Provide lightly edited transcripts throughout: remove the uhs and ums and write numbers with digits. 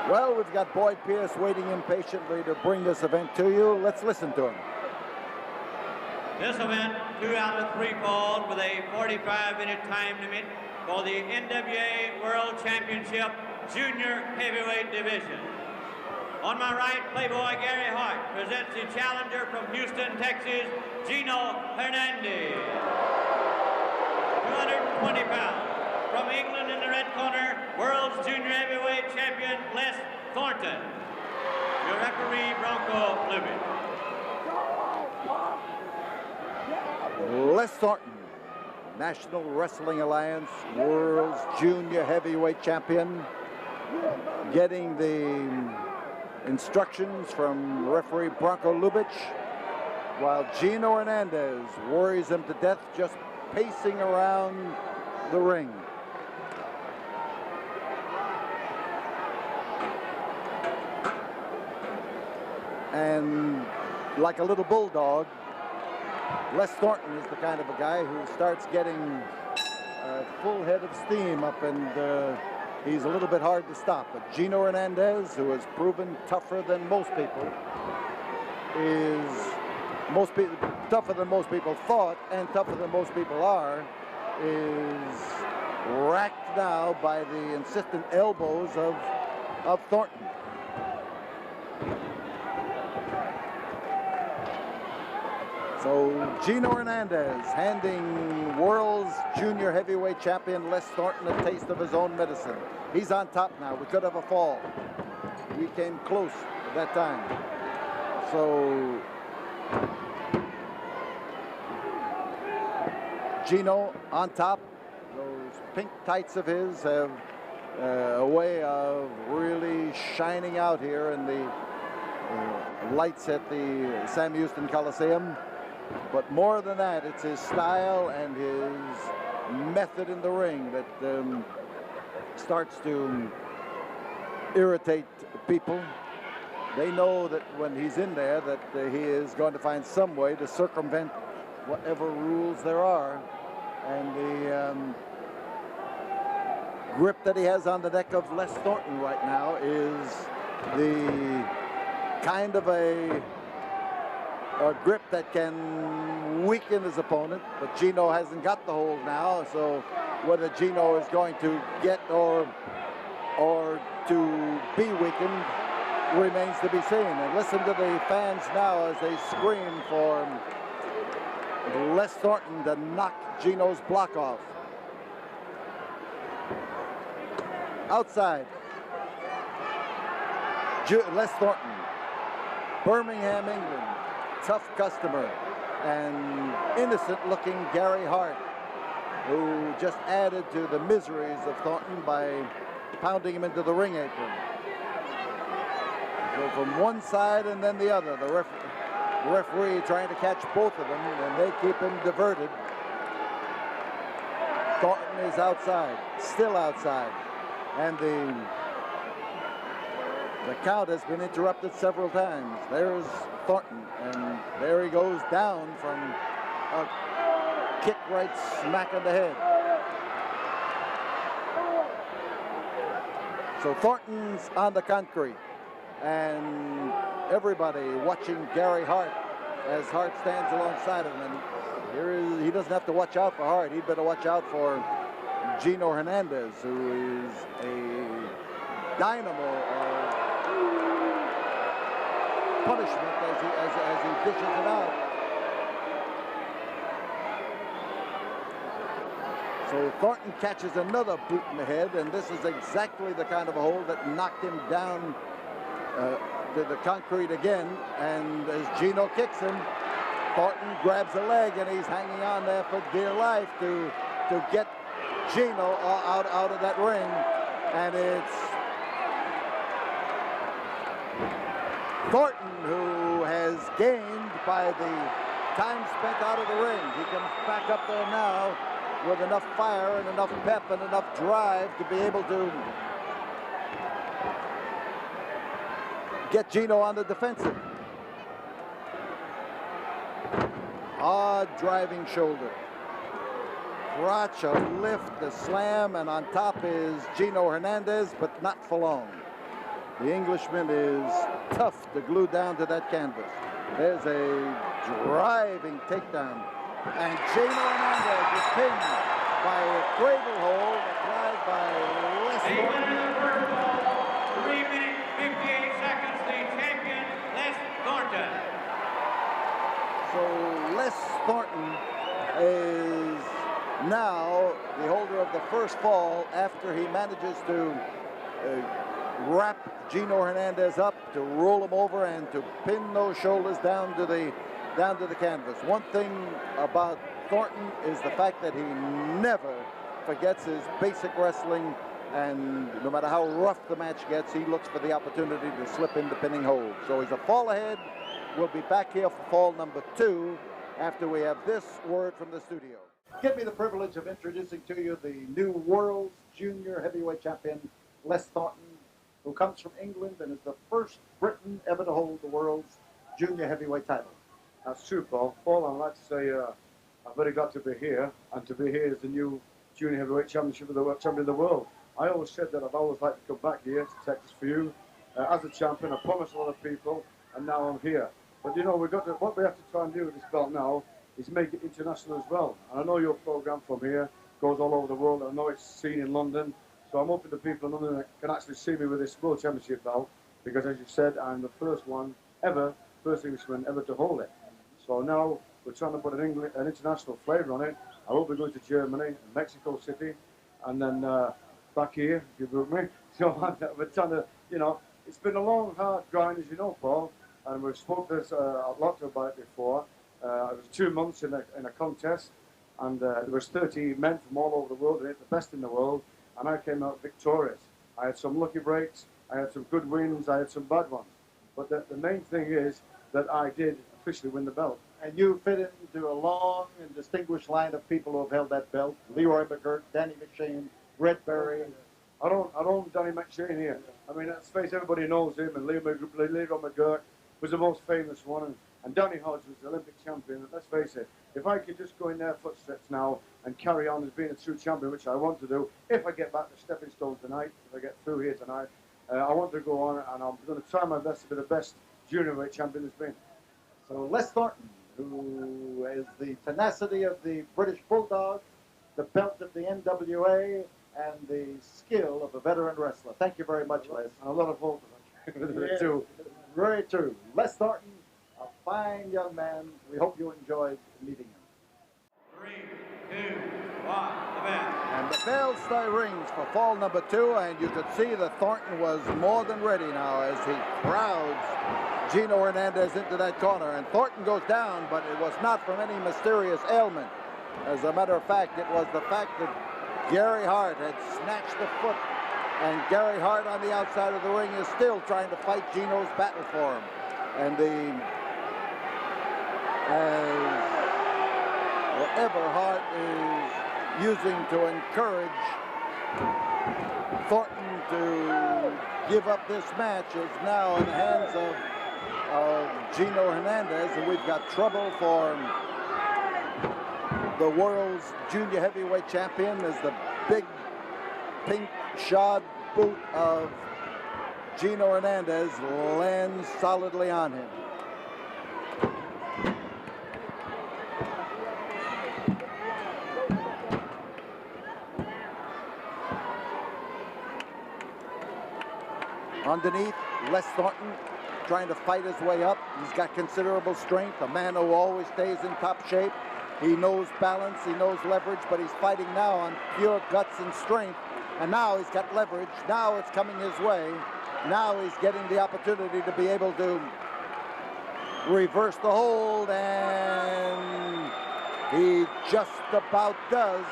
Well, we've got Boyd Pierce waiting impatiently to bring this event to you. Let's listen to him. This event, 2 out of 3 falls with a 45-minute time limit for the NWA World Championship Junior Heavyweight Division. On my right, Playboy Gary Hart presents the challenger from Houston, Texas, Gino Hernandez. 220 pounds. From England in the red corner, World's Junior Heavyweight Champion Les Thornton. Your referee, Bronco Lubin. Les Thornton, National Wrestling Alliance World's Junior Heavyweight Champion, getting the instructions from referee Bronco Lubitsch, while Gino Hernandez worries him to death just pacing around the ring. And like a little bulldog, Les Thornton is the kind of a guy who starts getting a full head of steam up, and he's a little bit hard to stop. But Gino Hernandez, who has proven tougher than most people, tougher than most people thought and tougher than most people are, is racked now by the insistent elbows of Thornton. So Gino Hernandez handing World's Junior Heavyweight Champion Les Thornton a taste of his own medicine. He's on top now. We could have a fall. We came close at that time. So Gino on top. Those pink tights of his have a way of really shining out here in the lights at the Sam Houston Coliseum. But more than that, it's his style and his method in the ring that starts to irritate people. They know that when he's in there that he is going to find some way to circumvent whatever rules there are. And the grip that he has on the neck of Les Thornton right now is the kind of a grip that can weaken his opponent, but Gino hasn't got the hold now, so whether Gino is going to get or to be weakened remains to be seen. And listen to the fans now as they scream for Les Thornton to knock Gino's block off. Outside, Les Thornton, Birmingham, England. Tough customer, and innocent-looking Gary Hart, who just added to the miseries of Thornton by pounding him into the ring apron. So from one side and then the other, the referee trying to catch both of them, and they keep him diverted. Thornton is outside, still outside, and the count has been interrupted several times. There's Thornton, and there he goes down from a kick right smack in the head. So Thornton's on the concrete, and everybody watching Gary Hart as Hart stands alongside him. And he doesn't have to watch out for Hart. He'd better watch out for Gino Hernandez, who is a dynamo of punishment as he dishes it out. So Thornton catches another boot in the head, and this is exactly the kind of a hold that knocked him down to the concrete again. And as Gino kicks him, Thornton grabs a leg, and he's hanging on there for dear life to get Gino out of that ring. And it's Thornton who has gained by the time spent out of the ring. He comes back up there now with enough fire and enough pep and enough drive to be able to get Gino on the defensive. Hard driving shoulder. Crotch, a lift, a slam, and on top is Gino Hernandez, but not for long. The Englishman is tough to glue down to that canvas. There's a driving takedown. And Gino Hernandez is pinned by a cradle hold applied by Les Thornton. 3 minutes, 58 seconds, the champion, Les Thornton. So Les Thornton is now the holder of the first fall after he manages to wrap Gino Hernandez up, to roll him over, and to pin those shoulders down to the canvas. One thing about Thornton is the fact that he never forgets his basic wrestling, and no matter how rough the match gets, he looks for the opportunity to slip into pinning holds. So he's a fall ahead. We'll be back here for fall number 2 after we have this word from the studio. Give me the privilege of introducing to you the new World's Junior Heavyweight Champion, Les Thornton, who comes from England and is the first Briton ever to hold the world's junior heavyweight title. That's true, Paul. Paul, I'd like to say I'm very glad to be here, and to be here as the new junior heavyweight championship of the champion of the world. I always said that I'd always like to come back here to Texas for you as a champion. I promised a lot of people, and now I'm here. But you know, what we have to try and do with this belt now is make it international as well. And I know your program from here goes all over the world. I know it's seen in London. So I'm hoping the people in London can actually see me with this World Championship belt, because as you said, I'm the first Englishman ever to hold it. So now we're trying to put an international flavour on it. I will be going to Germany, Mexico City, and then back here, if you book me. So we're trying to, you know, it's been a long, hard grind, as you know, Paul, and we've spoken this a lot about it before. It was 2 months in a contest, and there was 30 men from all over the world, and it's the best in the world. And I came out victorious. I had some lucky breaks, I had some good wins, I had some bad ones. But the main thing is that I did officially win the belt. And you fit into a long and distinguished line of people who have held that belt. Leroy McGirt, Danny McShane, Red Berry. I don't Danny McShane here. I mean, let's face, everybody knows him, and Leroy McGirt was the most famous one, and Danny Hodge was the Olympic champion. And let's face it, if I could just go in their footsteps now and carry on as being a true champion, which I want to do, if I get back to stepping stone tonight, if I get through here tonight, I want to go on, and I'm going to try my best to be the best junior weight champion there's been. So Les Thornton, who is the tenacity of the British Bulldog, the belt of the NWA, and the skill of a veteran wrestler. Thank you very much, Les. And a lot of hope too. Very true. Les Thornton, a fine young man. We hope you enjoyed meeting him. 3, 2, 1, the bell. And the bell still rings for fall number 2, and you could see that Thornton was more than ready now as he crowds Gino Hernandez into that corner. And Thornton goes down, but it was not from any mysterious ailment. As a matter of fact, it was the fact that Gary Hart had snatched the foot, and Gary Hart on the outside of the ring is still trying to fight Gino's battle for him. And whatever Hart is using to encourage Thornton to give up this match is now in the hands of Gino Hernandez, and we've got trouble for the world's junior heavyweight champion as the big pink shod boot of Gino Hernandez lands solidly on him. Underneath, Les Thornton trying to fight his way up. He's got considerable strength, a man who always stays in top shape. He knows balance, he knows leverage, but he's fighting now on pure guts and strength. And now he's got leverage. Now it's coming his way. Now he's getting the opportunity to be able to reverse the hold, and he just about does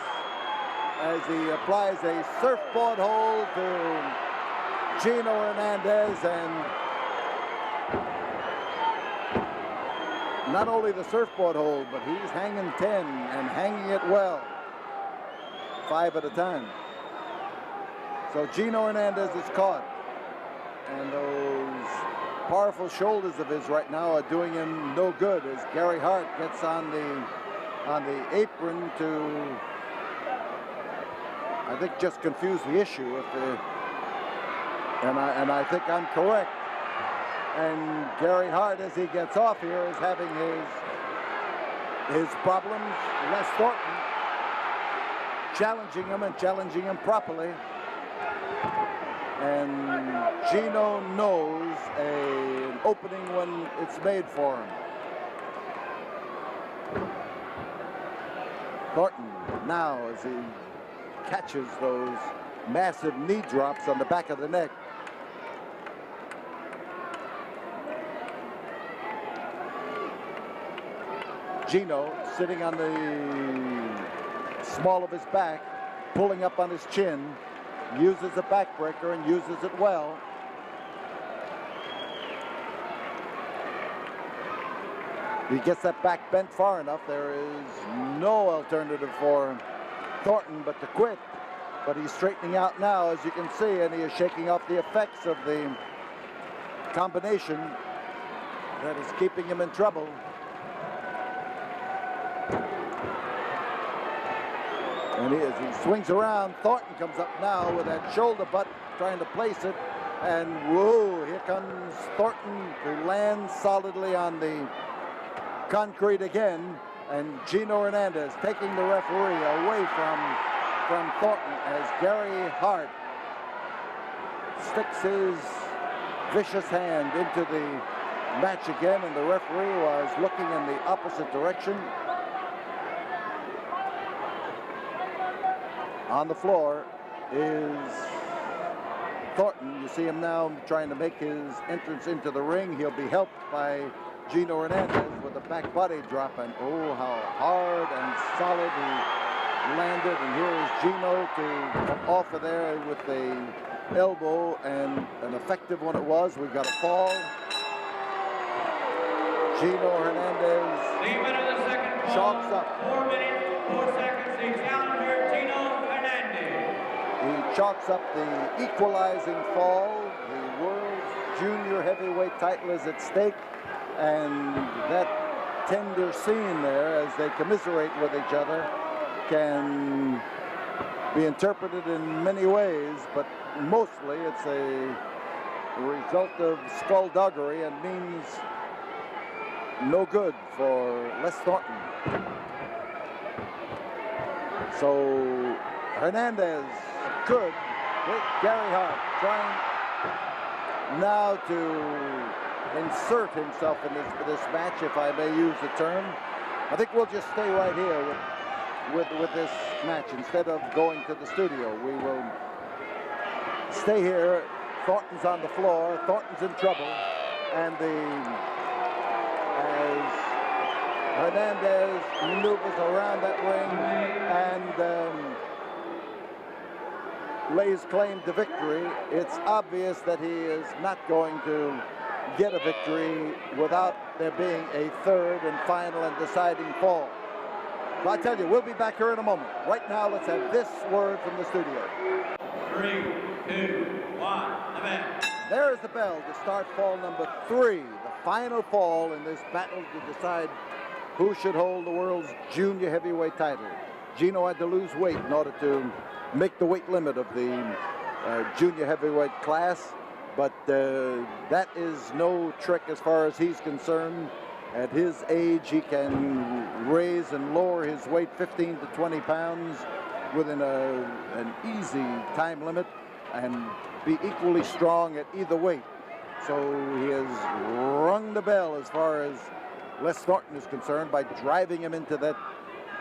as he applies a surfboard hold to Gino Hernandez. And not only the surfboard hold, but he's hanging 10 and hanging it well. 5 at a time. So Gino Hernandez is caught. And those powerful shoulders of his right now are doing him no good as Gary Hart gets on the apron to, I think, just confuse the issue. And I think I'm correct. And Gary Hart, as he gets off here, is having his problems. Les Thornton challenging him and challenging him properly. And Gino knows an opening when it's made for him. Thornton now, as he catches those massive knee drops on the back of the neck. Gino sitting on the small of his back, pulling up on his chin, uses the backbreaker and uses it well. He gets that back bent far enough. There is no alternative for Thornton but to quit. But he's straightening out now, as you can see, and he is shaking off the effects of the combination that is keeping him in trouble. And as he swings around, Thornton comes up now with that shoulder butt, trying to place it. And whoa, here comes Thornton, who lands solidly on the concrete again. And Gino Hernandez taking the referee away from Thornton as Gary Hart sticks his vicious hand into the match again, and the referee was looking in the opposite direction. On the floor is Thornton. You see him now trying to make his entrance into the ring. He'll be helped by Gino Hernandez with a back body drop, and oh, how hard and solid he landed. And here is Gino to come off of there with the elbow, and an effective one it was. We got a fall. Gino Hernandez The winner of the second fall, chalks up. 4 minutes, 4 seconds, the challenger, Gino Hernandez. He chalks up the equalizing fall. The world's junior heavyweight title is at stake, and that tender scene there as they commiserate with each other can be interpreted in many ways, but mostly it's a result of skullduggery and means no good for Les Thornton. So Hernandez good with Gary Hart trying now to insert himself in this match, if I may use the term. I think we'll just stay right here with this match instead of going to the studio. We will stay here. Thornton's on the floor. Thornton's in trouble, and as Hernandez maneuvers around that ring and lays claim to victory, it's obvious that he is not going to get a victory without there being a third and final and deciding fall. So I tell you, we'll be back here in a moment. Right now, let's have this word from the studio. 3, 2, 1, the bell. There's the bell to start fall number 3, the final fall in this battle to decide who should hold the world's junior heavyweight title. Gino had to lose weight in order to make the weight limit of the junior heavyweight class, but that is no trick as far as he's concerned. At his age, he can raise and lower his weight 15 to 20 pounds within an easy time limit and be equally strong at either weight. So he has rung the bell as far as Les Thornton is concerned by driving him into that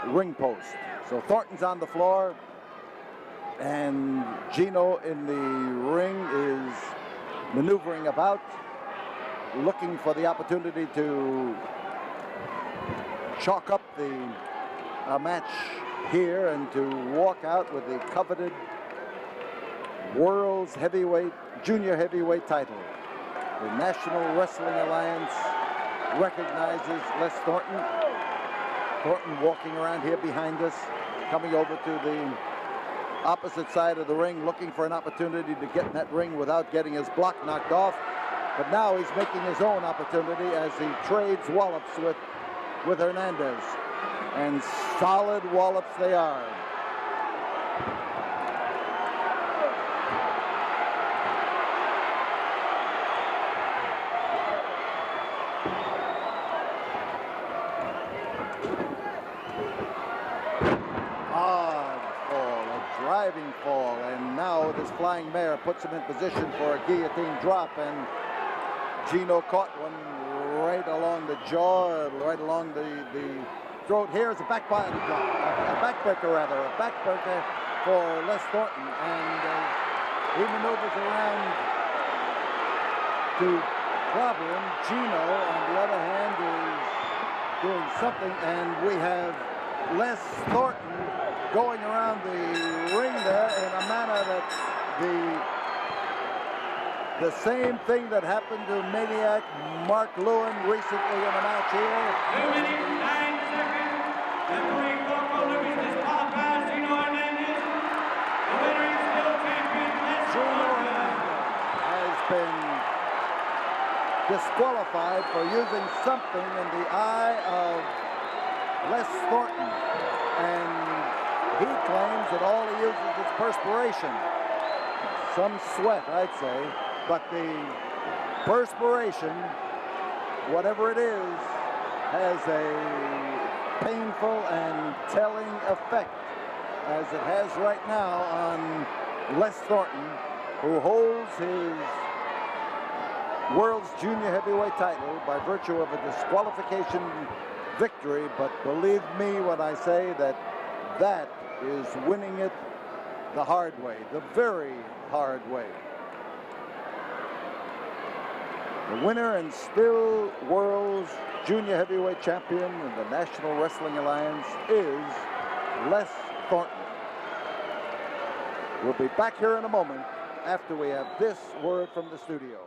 ring post. So Thornton's on the floor, and Gino in the ring is maneuvering about, looking for the opportunity to chalk up the match here and to walk out with the coveted world's junior heavyweight title. The National Wrestling Alliance recognizes Les Thornton. Thornton walking around here behind us, coming over to the opposite side of the ring, looking for an opportunity to get in that ring without getting his block knocked off. But now he's making his own opportunity as he trades wallops with Hernandez. And solid wallops they are. driving fall, and now this flying mare puts him in position for a guillotine drop, and Gino caught one right along the jaw, right along the throat. Here's a backbreaker for Les Thornton, and he maneuvers around to clobber him. Gino, on the other hand, is doing something, and we have Les Thornton going around the ring there in a manner that the same thing that happened to Maniac Mark Lewin recently in a match here. 2 minutes, 9 seconds. Referee Coco Lucas disqualifies Gino Hernandez. The winner is still champion Les Thornton. Has been disqualified for using something in the eye of Les Thornton, and he claims that all he uses is perspiration. Some sweat, I'd say. But the perspiration, whatever it is, has a painful and telling effect, as it has right now on Les Thornton, who holds his world's junior heavyweight title by virtue of a disqualification victory. But believe me when I say that that is winning it the hard way, the very hard way. The winner and still world's junior heavyweight champion in the National Wrestling Alliance is Les Thornton. We'll be back here in a moment after we have this word from the studio.